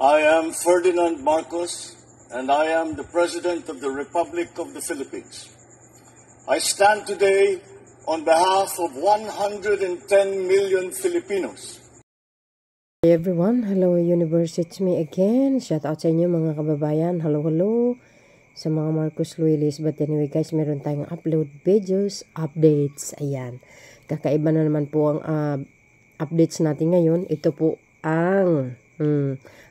I am Ferdinand Marcos, and I am the President of the Republic of the Philippines. I stand today on behalf of 110 million Filipinos. Hey everyone, hello universe, it's me again. Shout out sa inyo mga kababayan. Hello sa mga Marcos Loyalists. But anyway guys, meron tayong upload videos, updates. Ayan, kakaiba na naman po ang updates natin ngayon. Ito po ang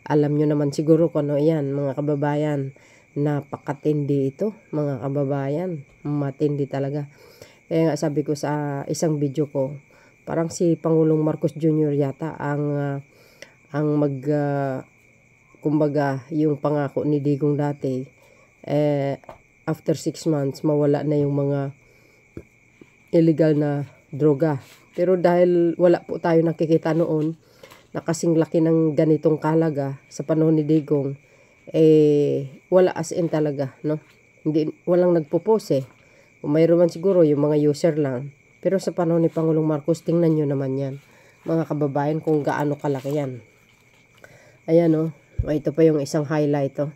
alam nyo naman siguro kung ano yan mga kababayan. Napakatindi ito mga kababayan, matindi talaga. Kaya nga sabi ko sa isang video ko, parang si Pangulong Marcos Jr. yata ang kumbaga yung pangako ni Digong dati, after 6 months mawala na yung mga illegal na droga. Pero dahil wala po tayo nakikita noon na kasing laki ng ganitong kalaga sa panahon ni Digong, wala as in talaga, no? Walang nagpo-post eh. Kung mayroon man siguro yung mga user lang. Pero sa panahon ni Pangulong Marcos, tingnan nyo naman yan mga kababayan kung gaano kalaki yan. Ayan o, ito pa yung isang highlight o.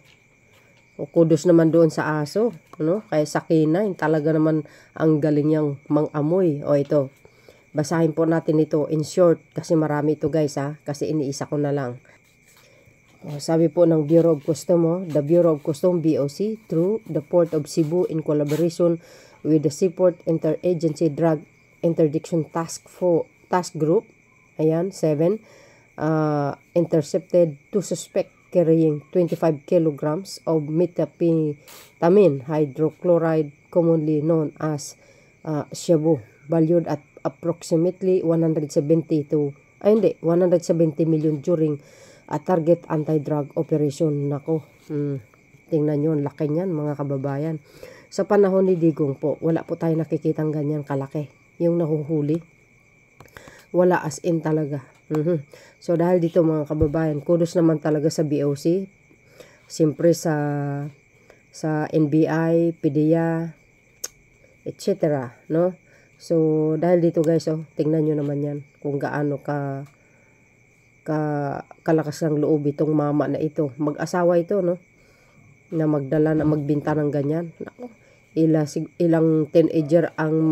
Kudos naman doon sa aso, no? Kaya sa K9 talaga naman ang galing niyang mang-amoy. O ito, basahin po natin ito in short kasi marami ito guys ha, kasi iniisa ko na lang. Sabi po ng Bureau of Customs, the Bureau of Customs BOC through the Port of Cebu in collaboration with the Seaport Interagency Drug Interdiction Task Group, ayan, 7, intercepted 2 suspect carrying 25 kilograms of methamphetamine hydrochloride, commonly known as shabu, valued at approximately 170 million during a target anti-drug operation. Nako, tingnan nyo, laki niyan mga kababayan. Sa panahon ni Digong po, wala po tayo nakikitang ganyan kalaki. Yung nahuhuli, wala as in talaga. So dahil dito mga kababayan, kudos naman talaga sa BOC, siyempre sa NBI, PDEA, etc. no? So dahil dito guys, tingnan nyo naman yan kung gaano kalakas ng loob itong mama na ito. Mag-asawa ito, no? Na magdala na magbinta ng ganyan. Nako, ilang teenager ang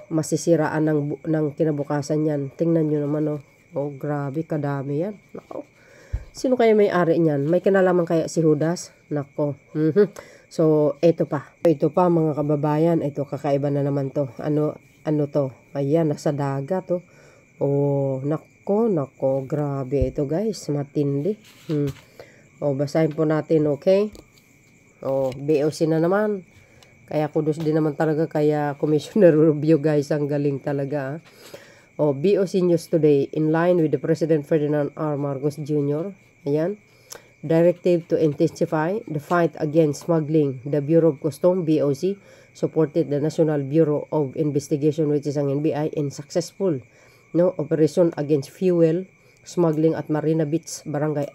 masisiraan ng kinabukasan yan. Tingnan nyo naman, oh grabe, kadami yan. Nako, sino kaya may-ari niyan? May kinalaman kaya si Judas? Nako. So ito pa mga kababayan, ito kakaiba na naman to. Ano to? Ayan, nasa dagat to. Oh, nako, grabe ito guys, matindi. Basahin po natin, okay? BOC na naman. Kaya kudos din naman talaga kaya Commissioner Rubio guys, ang galing talaga. BOC News today, in line with the President Ferdinand R. Marcos Jr. Ayan, directive to intensify the fight against smuggling. The Bureau of Customs BOC supported the National Bureau of Investigation, which is ang NBI, in successful operation against fuel smuggling at Marina Beach, Barangay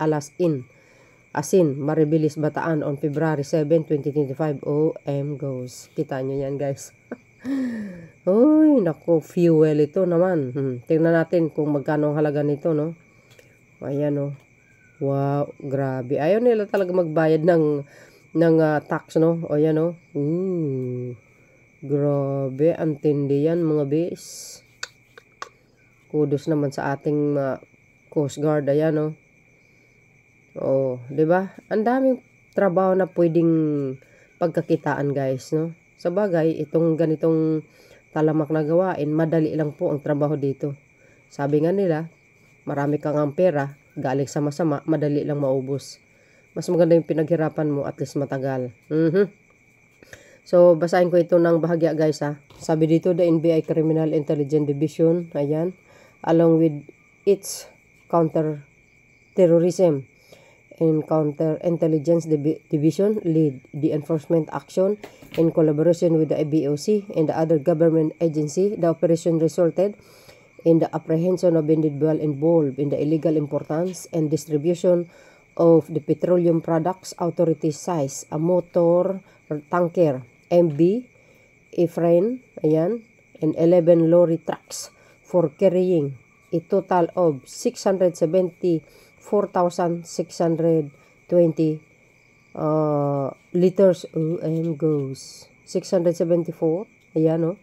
Asin, Maribilis, Bataan on February 7, 2025. OM goes. Kita nyo yan guys. Uy, nako, fuel ito naman. Tingnan natin kung magkano ang halaga nito, no? Ayan, wow, grabe. Ayaw nila talaga magbayad ng tax, no? Ayan, grabe, ang tindi yan mga bis. Kudos naman sa ating Coast Guard. Ayan, 'di ba? Ang daming trabaho na pwedeng pagkakitaan, guys, no? Sa bagay, itong ganitong talamak na gawain, madali lang po ang trabaho dito. Sabi nga nila, marami kang ang pera, galing sa masama, madali lang maubos. Mas maganda yung pinaghirapan mo, at least matagal. So, basahin ko ito ng bahagya, guys, ha. Sabi dito, the NBI Criminal Intelligence Division, ayan, along with its counter-terrorism and counter-intelligence division, lead the enforcement action in collaboration with the BOC and the other government agency. The operation resulted in the apprehension of individuals involved in the illegal importance and distribution of the petroleum products. Authorities seized a motor tanker MV Efrain, ayan, and 11 lorry trucks for carrying a total of 674 4,620 liters. goes 674, ayan,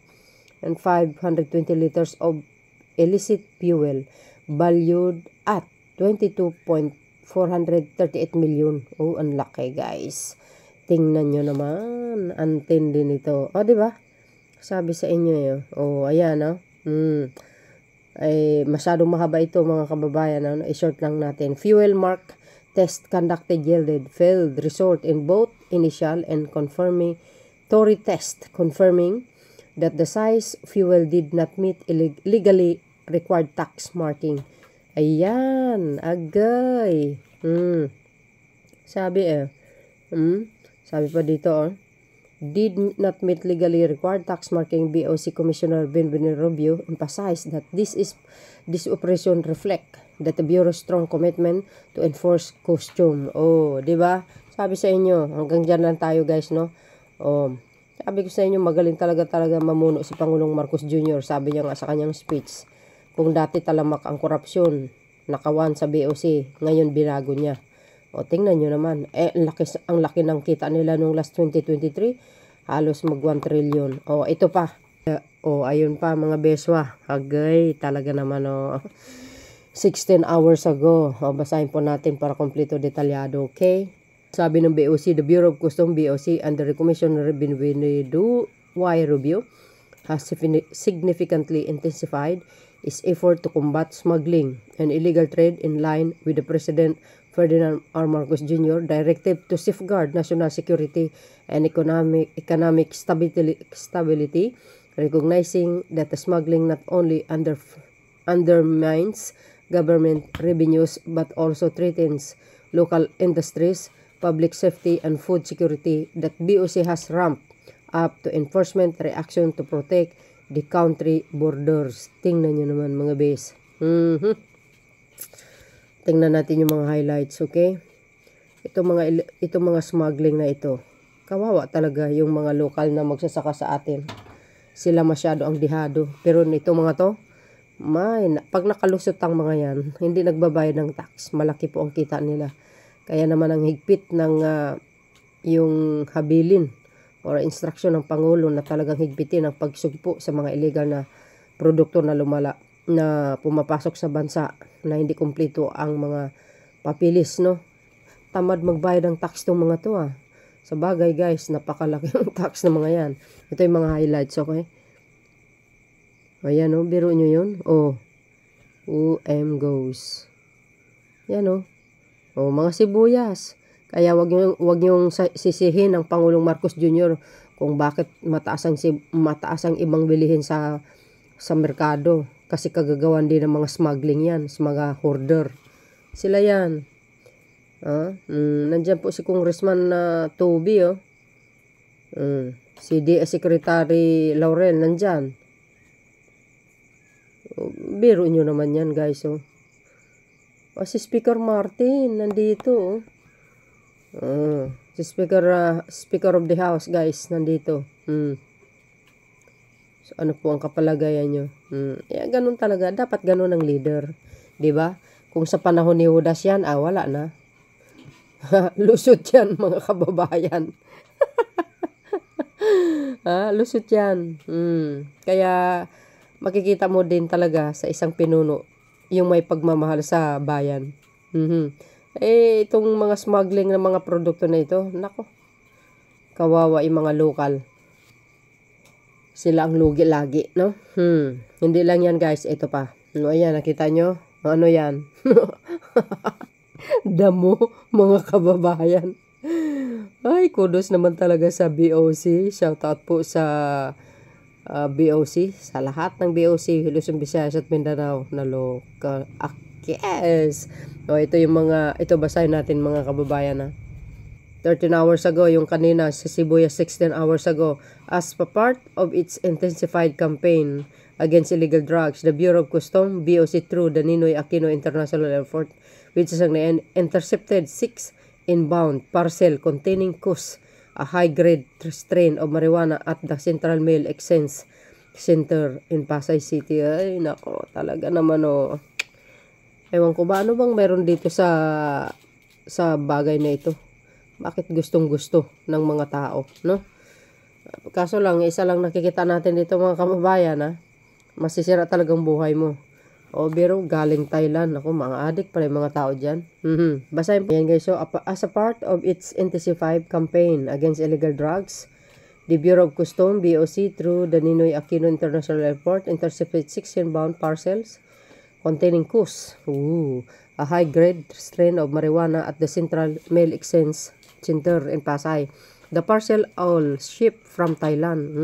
and 520 liters of illicit fuel valued at 22.438 million. Ang laki, guys. Tingnan nyo naman, ang tindi nito. Di ba? Sabi sa inyo yun. Ayan, ay masyadong mahaba ito, mga kababayan. I-short lang natin. Fuel mark test conducted yielded failed result in both initial and confirmatory test, confirming that the size fuel did not meet legally required tax marking. Ayan, agay. Sabi sabi pa dito, did not meet legally required tax marking. BOC Commissioner Benvenue Rubio emphasized that this operation reflect that the Bureau's strong commitment to enforce custom. Di ba? Sabi sa inyo, hanggang dyan lang tayo, guys, no? Sabi ko sa inyo, magaling talaga mamuno si Pangulong Marcos Jr. Sabi niya nga sa kanyang speech, kung dati talamak ang korupsyon, nakawan sa BOC, ngayon binago niya. Tingnan nyo naman. Ang laki ng kita nila nung last 2023. Halos mag 1 trillion. Ito pa. Ayun pa, mga beswa. Agay, talaga naman, 16 hours ago. Basahin po natin para kompleto detalyado, okay? Sabi ng BOC, the Bureau of Customs, BOC, under the Commissioner Benvenue Y. Rubio, has significantly intensified its effort to combat smuggling and illegal trade in line with the President Ferdinand R. Marcos Jr. directive to safeguard national security and economic stability, recognizing that the smuggling not only undermines government revenues but also threatens local industries, public safety, and food security, that BOC has ramped up to enforcement reaction to protect the country borders. Tingnan nyo naman, mga base. Tingnan natin yung mga highlights, okay? Ito mga smuggling na ito. Kawawa talaga yung mga lokal na magsasaka sa atin. Sila masyado ang dihado. Pero ito mga to, pag nakalusot ang mga yan, hindi nagbabayad ng tax. Malaki po ang kita nila. Kaya naman ang higpit ng yung habilin or instruction ng Pangulo na talagang higpitin ang pagsugpo sa mga illegal na produkto na pumapasok sa bansa na hindi kumpleto ang mga papilis, no? Tamad magbayad ng tax tong mga to, Sa bagay, guys, napakalaki ang tax ng mga yan. Ito yung mga highlights, okay? Ayan, biro nyo yun. goes. Yan, mga sibuyas. Kaya wag niyong sisihin ng Pangulong Marcos Jr. kung bakit mataas ang ibang bilihin sa merkado. Kasi kagagawan din ng mga smuggling yan, sa mga hoarder. Sila yan. Nandyan po si Congressman Toby, si DS Secretary Laurel, nandyan. Biro nyo naman yan, guys, si Speaker Martin, nandito, si Speaker of the House, guys, nandito. So, ano po ang kapalagayan nyo? Ganun talaga. Dapat ganun ang leader. Diba? Kung sa panahon ni Judas yan, wala na. Lusot yan, mga kababayan. Lusot yan. Kaya, makikita mo din talaga sa isang pinuno yung may pagmamahal sa bayan. Itong mga smuggling ng mga produkto na ito, nako, kawawa yung mga lokal. Sila ang lugi lagi, no? Hindi lang yan, guys. Ito pa. Ayan, nakita nyo? Ano yan? Damo, mga kababayan. Ay, kudos naman talaga sa BOC. Shout out po sa BOC. Sa lahat ng BOC, Luzon, Visayas at Mindanao. Naloka. Yes! Ito basahin natin, mga kababayan, 13 hours ago, yung kanina sa Sibuyas, 16 hours ago. As part of its intensified campaign against illegal drugs, the Bureau of Customs, BOC, through the Ninoy Aquino International Airport, which is intercepted 6 inbound parcel containing kus, a high-grade strain of marijuana at the Central Mail Exchange Center in Pasay City. Ay, nako, talaga naman, Ewan ko ba, ano bang meron dito sa bagay na ito? Bakit gustong-gusto ng mga tao, no? Kaso lang, isa lang nakikita natin dito mga kababayan, ha? Masisira talagang buhay mo. O, biro, galing Thailand. Ako, mga adik pala yung mga tao dyan. Basahin po. Yan guys, so as a part of its intensified campaign against illegal drugs, the Bureau of Customs, BOC, through the Ninoy Aquino International Airport, intercepted 6 inbound parcels containing kus, a high-grade strain of marijuana at the Central Mail Exchange Center in Pasay. The parcel all shipped from Thailand.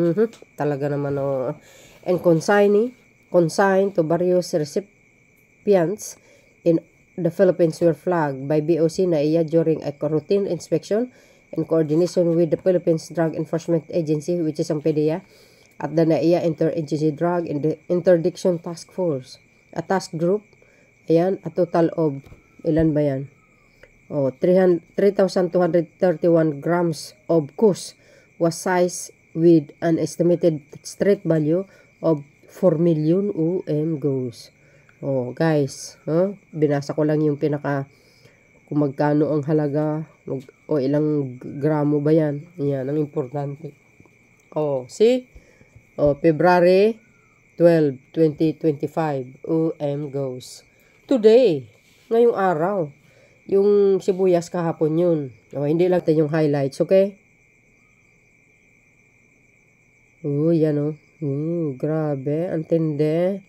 Talaga naman, oh. And consigned to various recipients in the Philippines were flagged by BOC NAIA during a routine inspection in coordination with the Philippines Drug Enforcement Agency, which is ang PDEA, at the NAIA Interagency Drug Interdiction Task Force. A task group, ayan, a total of, ilan ba yan? 3,231 grams of kus was seized with an estimated street value of 4 million OMGs. Guys, binasa ko lang yung kung magkano ang halaga o ilang gramo ba yan. Yan, ang importante. See? February 12, 2025, OMGs. Today, ngayong araw, yung sibuyas kahapon yun. Hindi lang tayo yung highlights, okay? Yan grabe, antindi.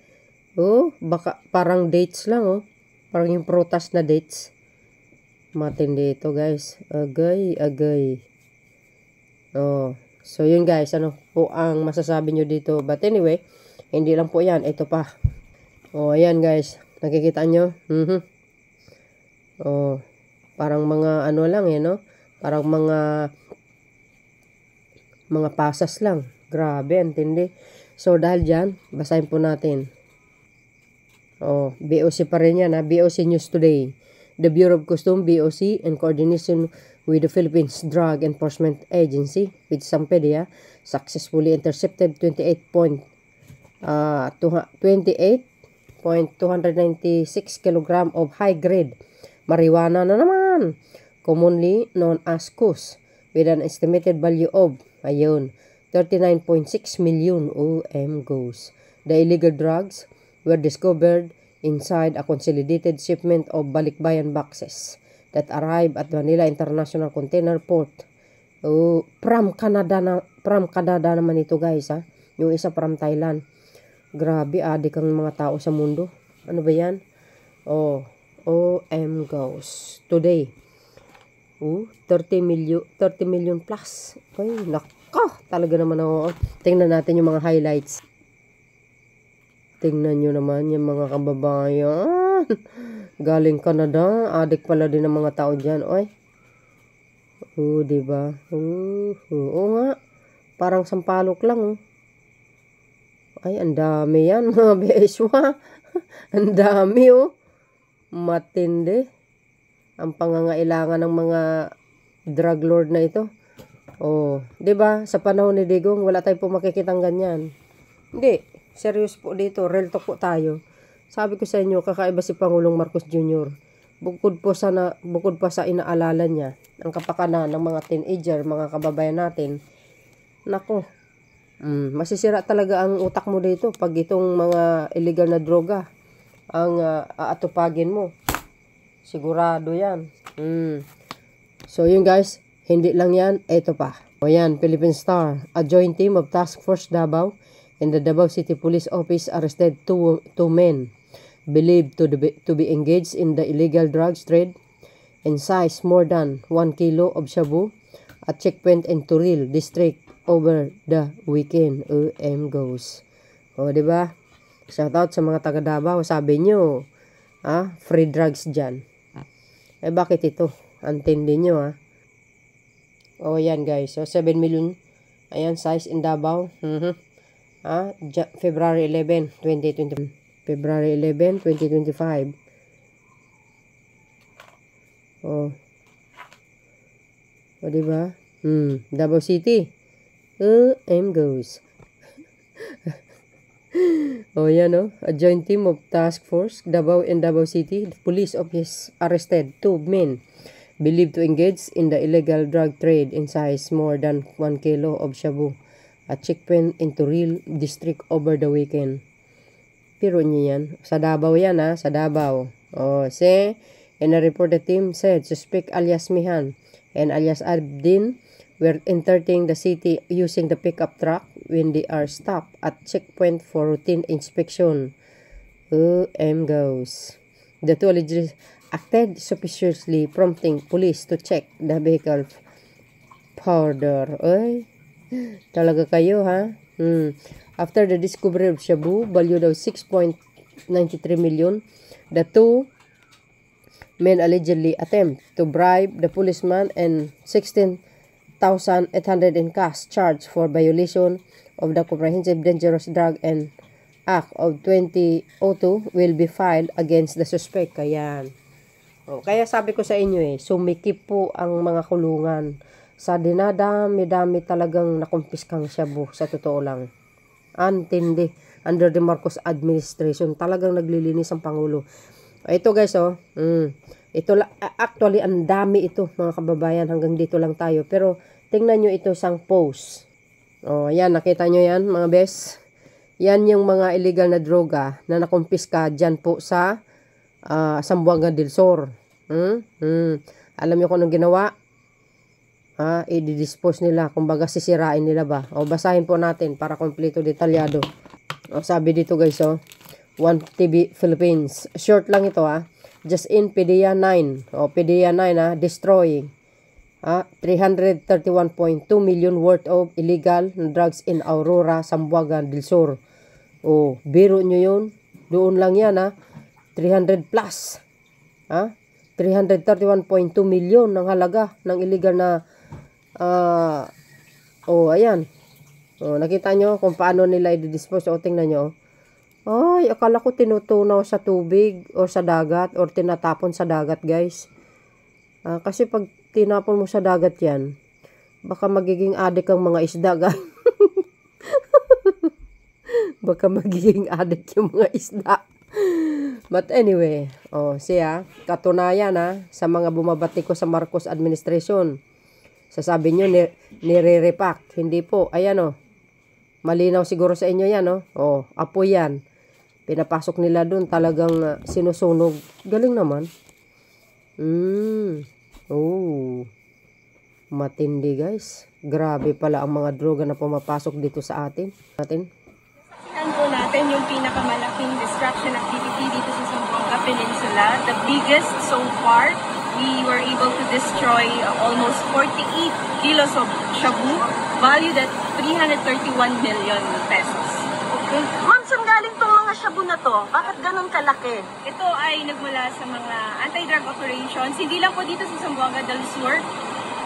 Baka parang dates lang, parang yung prutas na dates. Matindi ito, guys. Agay. So yun guys, ano po ang masasabi nyo dito? But anyway, hindi lang po yan, ito pa. Ayan guys, nakikita nyo? Parang mga ano lang no? Parang mga pasas lang. Grabe, antindi. So dahil dyan, basahin po natin. BOC pa rin yan, BOC News Today. The Bureau of Customs, BOC, in coordination with the Philippines Drug Enforcement Agency, with Sampedia, successfully intercepted 28.296 kg of high-grade marijuana na naman, commonly known as kus, with an estimated value of, 39.6 million OMGs. The illegal drugs were discovered inside a consolidated shipment of balikbayan boxes that arrived at Manila International Container Port. From Canada naman ito guys, yung isa from Thailand. Grabe, adik ang mga tao sa mundo. Ano ba yan? OMGs. Today. 30 million plus. Ay, naka. Talaga naman ako. Tingnan natin yung mga highlights. Tingnan nyo naman yung mga kababayan. Galing Canada. Adik pala din ng mga tao dyan. Oy. Diba? Nga. Parang sampalok lang. Ay, ang dami yan mga beswa. Ang dami matindi ang pangangailangan ng mga drug lord na ito. 'Di ba? Sa panahon ni Digong wala tayong po makikitang ganyan. Hindi, serious po dito, real talk po tayo. Sabi ko sa inyo, kakaiba si Pangulong Marcos Jr. Bukod pa sa inaalala niya ang kapakanan ng mga teenager, mga kababayan natin. Nako. Masisira talaga ang utak mo dito pag itong mga illegal na droga ang aatupagin mo. Sigurado yan. So yun guys, hindi lang yan, ito pa. Yan, Philippine Star. A joint team of Task Force Davao and the Davao City Police Office arrested two men believed to be engaged in the illegal drugs trade and seized more than 1 kilo of shabu at checkpoint in Turil District over the weekend. OMGs. Diba? Shoutout sa mga taga Davao. Sabi nyo, free drugs dyan. Bakit ito? Antindi nyo, yan guys. So, 7 million. Ayan, size in Davao. February 11, 2020. February 11, 2025. Diba? Davao City. OMGs. Oh, yan oh. A joint team of task force, Davao and Davao City, police office arrested 2 men believed to engage in the illegal drug trade in size more than 1 kilo of shabu at checkpoint in Toril district over the weekend. Pero niyo yan. Sa Davao yan ha, sa Davao. Oh, and a reported team said suspect alias Mihan and alias Abdin were entering the city using the pickup truck when they are stopped at checkpoint for routine inspection. Goes. The two allegedly acted suspiciously, prompting police to check the vehicle further. Ay, talaga kayo ha? After the discovery of shabu, valued of 6.93 million, the two men allegedly attempt to bribe the policeman and 16,800 in cash charged for violation of the Comprehensive Dangerous Drug and Act of 2002 will be filed against the suspect. Kaya sabi ko sa inyo sumikip po ang mga kulungan sa dinadami-dami talagang nakumpiskang shabu, sa totoo lang. Antindi. Under the Marcos administration, talagang naglilinis ang Pangulo. Ito guys, ito actually ang dami ito mga kababayan, hanggang dito lang tayo. Pero tingnan nyo ito isang post. Yan, nakita nyo yan mga bes. Yan yung mga illegal na droga na nakumpiska dyan po sa Zamboanga del Sur. Alam nyo kung anong ginawa? I-dispose nila, kumbaga sisirain nila ba. Basahin po natin para kompleto detalyado. Sabi dito guys, 1TV Philippines. Short lang ito Just in PDEA 9. PDEA 9 destroy 331.2 million worth of illegal drugs in Aurora, Zamboanga del Sur. Biro nyo yun. Doon lang yan 300 plus. 331.2 million ng halaga ng illegal na ayan. Nakita nyo kung paano nila i-dispose. Tingnan nyo. Ay, akala ko tinutunaw sa tubig o sa dagat or tinatapon sa dagat, guys. Kasi pag tinapon mo sa dagat yan, baka magiging adik ang mga isda, guys. Baka magiging adik yung mga isda. But anyway, siya, katunayan sa mga bumabati ko sa Marcos administration. Sasabi nyo, nire-repack. Hindi po, ayan malinaw siguro sa inyo yan, apoy yan. Pinapasok nila doon, talagang sinusunog. Galing naman. Matindi guys. Grabe pala ang mga droga na pumapasok dito sa atin. Tingnan po natin yung pinakamalaking destruction activity dito sa Zamboanga Peninsula. The biggest so far. We were able to destroy almost 48 kilos of shabu, valued at 331 million pesos. Okay. Ma'am, saan galing itong mga shabu na to? Bakit ganun kalaki? Ito ay nagmula sa mga anti-drug operations. Hindi lang po dito sa Zamboanga del Sur.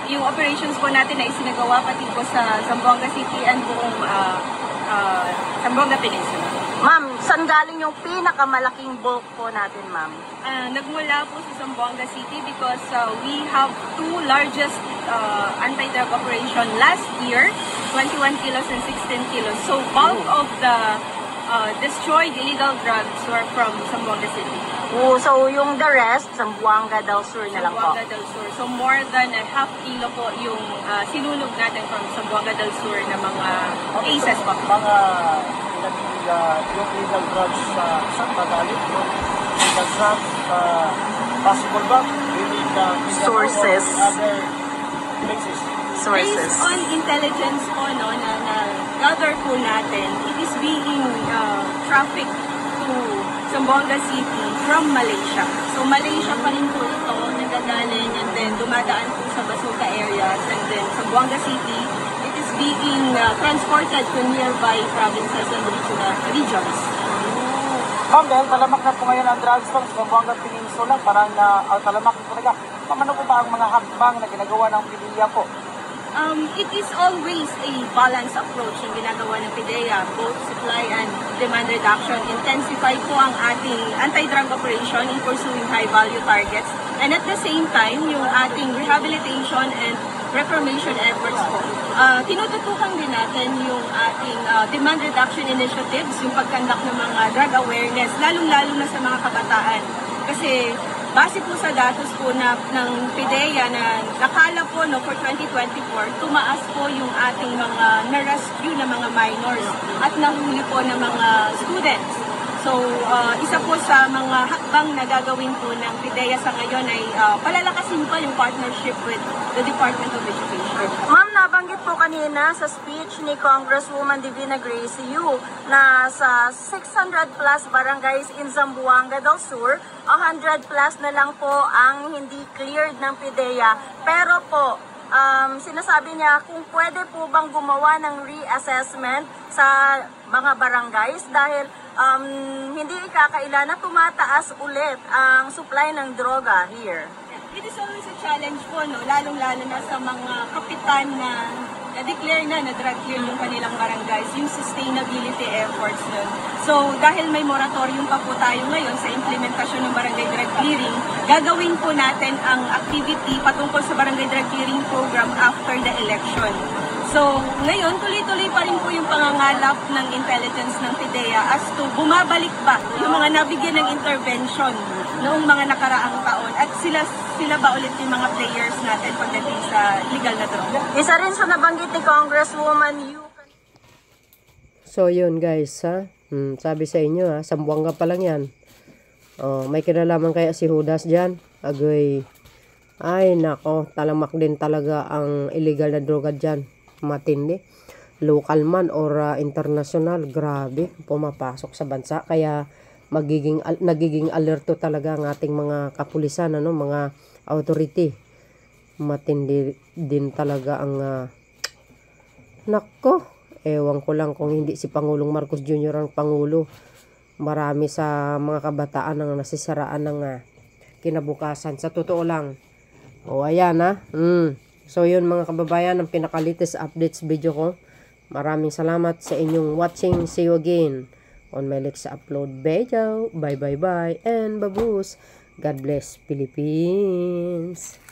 Yung operations po natin ay isinagawa pati po sa Zamboanga City and buong Zamboanga Peninsula. Ma'am, saan galing yung pinakamalaking bulk po natin, ma'am? Nagmula po sa Zamboanga City because we have two largest anti-drug operation last year, 21 kilos and 16 kilos. So bulk of the destroyed illegal drugs were from Zamboanga City. So yung the rest, Zamboanga del Sur na lang po? Zamboanga del Sur. So more than a half kilo po yung sinunog natin from Zamboanga del Sur na mga cases po. Yung illegal drugs sa Tagalog, yung illegal drugs, possible ba? Sources. Other places. Sources. Based on intelligence po, na gather po natin, it is being trafficked to Zamboanga City from Malaysia. So Malaysia pa rin po ito, nagagaling and then dumadaan po sa Basuca areas and then Zamboanga City, it is being transported to nearby provinces and regions. Ma'am, dahil talamak na po ngayon ang drugs sa Zamboanga Peninsula, parang talamak po talaga. Ma'am, ano po ba ang mga hakbang na ginagawa ng PDEA po? It is always a balanced approach yung ginagawa ng PDEA, both supply and demand reduction. Intensify po ang ating anti-drug operation in pursuing high-value targets. And at the same time, yung ating rehabilitation and reformation efforts po. Tinututukan din natin yung ating demand reduction initiatives, yung pagkandak ng mga drug awareness, lalong-lalo na sa mga kabataan. Kasi base po sa datos po ng PIDEA na nakala po for 2024, tumaas po yung ating mga na-rescue na mga minors at nahuli po ng mga students. So, isa po sa mga hakbang na gagawin po ng PIDEA sa ngayon ay palalakasin pa yung partnership with the Department of Education. Ma'am, nabanggit po kanina sa speech ni Congresswoman Divina Gracie Yu na sa 600 plus barangays in Zamboanga del Sur, 100 plus na lang po ang hindi cleared ng PIDEA. Pero po, sinasabi niya kung pwede po bang gumawa ng reassessment sa mga barangays dahil hindi ikakaila na tumataas ulit ang supply ng droga here. It is always a challenge po, lalong-lalo na sa mga kapitan na na-declare na drug clear yung kanilang barangays, yung sustainability efforts nun. So, dahil may moratorium pa po tayo ngayon sa implementasyon ng barangay drug clearing, gagawin po natin ang activity patungkol sa barangay drug clearing program after the election. So, ngayon, tuloy-tuloy pa rin po yung pangangalap ng intelligence ng PIDEA as to bumabalik ba yung mga nabigyan ng intervention noong mga nakaraang taon at sila ba ulit yung mga players natin pagdating sa legal na droga. Isa rin sa nabanggit ni Congresswoman Yu. So yun guys, sabi sa inyo Zamboanga pa lang yan. May kinalaman kaya si Judas dyan? Agoy, ay nako, talamak din talaga ang illegal na droga dyan. Matindi. Local man or international, grabe, pumapasok sa bansa. Kaya nagiging alerto talaga ang ating mga kapulisan, mga authority. Matindi din talaga ang nako, ewan ko lang kung hindi si Pangulong Marcos Jr. ang Pangulo. Marami sa mga kabataan ang nasisiraan ng kinabukasan. Sa totoo lang. Ayan So yun mga kababayan, ang pinaka-latest updates video ko. Maraming salamat sa inyong watching. See you again on my next upload video. Bye and babush. God bless Philippines.